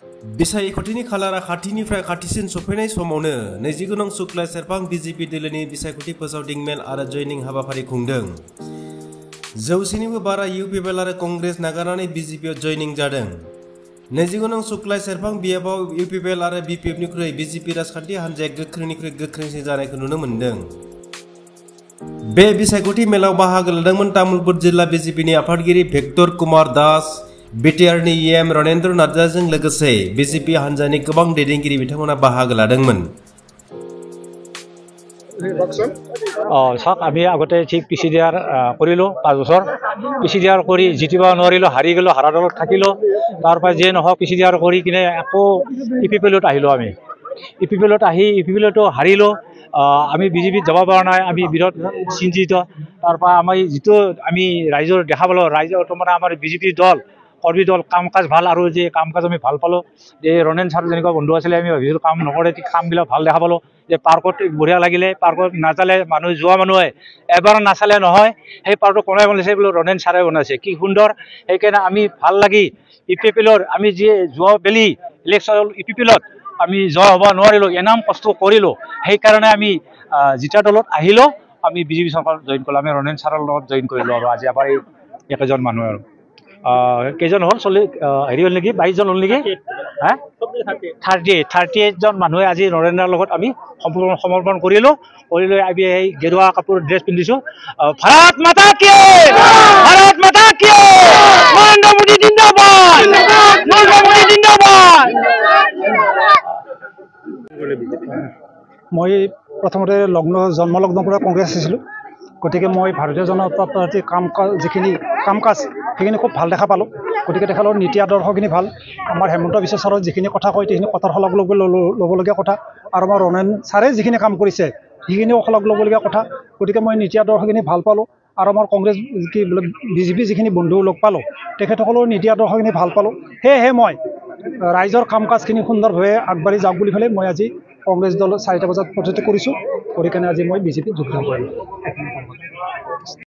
बिसायख'थिनि खालारा खाथिनिफ्राय खाथिसिन सफैनाय समावनो 29 नं शुक्ला सेरफां बिजेपि दोलोनि बिसायख'थि फोसावदिं मेल आरो जयनिं हाबाफारि खुंदों। 100निबो बारा इउपिपिएल आरो कंग्रेस नागारनानै बिजेपिआव जयनिं जादों। 29 नं शुक्ला सेरफां बियाबाव इउपिपिएल आरो बिपिएफनिख्रुइ बिजेपि राजखान्थि हान्जाया गोख्रोंनिख्रुइ गोख्रोंसिन जानायखौ नुनो मोन्दों। बे बिसायख'थि मेलाव बाहागो लादोंमोन तामुलपुर जिल्ला बिजेपिनि आफादगिरि भेक्टर कुमार दास, बिटिआरनि एम रनेन्द्र नार्जारिजों लोगोसे बिजेपि हान्जानि गोबां दैदेनगिरि बिथांमोना बाहागो लादोंमोन। চাওক আমি আগতে ঠিক পিচিডিয়াৰ কৰিলোঁ 5 বছৰ পিচিডিয়াৰ কৰি জিতিব নোৱাৰিলোঁ, হাৰি গ'লোঁ, হাৰা দলত থাকিলোঁ। তাৰপৰা যিয়ে নহওক পিচিডিয়াৰ কৰি কিনে আকৌ ইউপিপিএলত আহিলোঁ। আমি ইউপিপিএলত আহি ইউপিপিএলতো হাৰিলোঁ। আমি বিজেপিত যাব পৰা নাই, আমি বিৰোধ চিন্তিত। তাৰপৰা আমি যিটো আমি ৰাইজৰ দেখা পালোঁ, ৰাইজৰ মানে আমাৰ বিজেপিৰ দল কৰ্মী দল কাম কাজ ভাল, আৰু যে কাম কাজ আমি ভাল পালোঁ। যে ৰণেন ছাৰ যেনেকুৱা বন্ধু আছিলে, আমি ভাবিছিলোঁ কাম নকৰে, কামবিলাক ভাল দেখা পালোঁ। যে পাৰ্কত বঢ়িয়া লাগিলে, পাৰ্কত নাচালে মানুহ যোৱা মানুহে এবাৰ নাচালে নহয়, সেই পাৰ্কটো কোনে বনাইছে বোলো ৰণেন ছাৰে বনাইছে, কি সুন্দৰ। সেইকাৰণে আমি ভাল লাগি ইউপিপিএলৰ আমি যি যোৱা বেলি ইলেকশ্যন ইউপিপিএলত আমি জয় হ'ব নোৱাৰিলোঁ, এনাম কষ্ট কৰিলোঁ। সেইকাৰণে আমি জিতা দলত আহিলোঁ, আমি বিজেপি চৰকাৰত জইন কৰিলোঁ। আমি ৰণেন ছাৰৰ লগত জইন কৰিলোঁ। আৰু আজি আমাৰ এই একেজন মানুহ আৰু কেইজন হ'ল হেৰি হ'ল নেকি, 22 জন হ'ল নেকি, 38 জন মানুহে আজি নৰেন্দ্ৰৰ লগত আমি সমৰ্পণ কৰিলোঁ। কৰি লৈ আমি এই গেৰুৱা কাপোৰ ড্ৰেছ পিন্ধিছোঁ। ভাৰত মাতা কি, ভাৰত মাতা কি, নৰেন্দ্ৰ মোদী জিন্দাবাদ, নৰেন্দ্ৰ মোদী জিন্দাবাদ। মই প্ৰথমতে জন্মলগ্নৰ পৰা কংগ্ৰেছ আছিলোঁ। গতিকে মই ভাৰতীয় জনতা পাৰ্টীৰ যিখিনি কাম কাজ সেইখিনি খুব ভাল দেখা পালোঁ। গতিকে তেখেতৰ নীতি আদৰ্শখিনি ভাল। আমাৰ হেমন্ত বিশ্ব ছাৰৰ যিখিনি কথা কয় সেইখিনি কথাৰ শলাগ ল'বলগীয়া কথা, আৰু আমাৰ ৰণেন ছাৰে যিখিনি কাম কৰিছে সেইখিনিও শলাগ ল'বলগীয়া কথা। গতিকে মই নীতি আদৰ্শখিনি ভাল পালোঁ। আৰু আমাৰ কংগ্ৰেছ বিজেপি যিখিনি বন্ধু লগ পালোঁ তেখেতসকলৰ নীতি আদৰ্শখিনি ভাল পালোঁ। সেয়েহে মই ৰাইজৰ কাম কাজখিনি সুন্দৰভাৱে আগবাঢ়ি যাওক বুলি পেলাই মই আজি কংগ্ৰেছ দল 4টা বজাত প্ৰস্তুতি কৰিছোঁ। কৰি কেনে আজি মই বিজেপিত যোগদান কৰিলোঁ।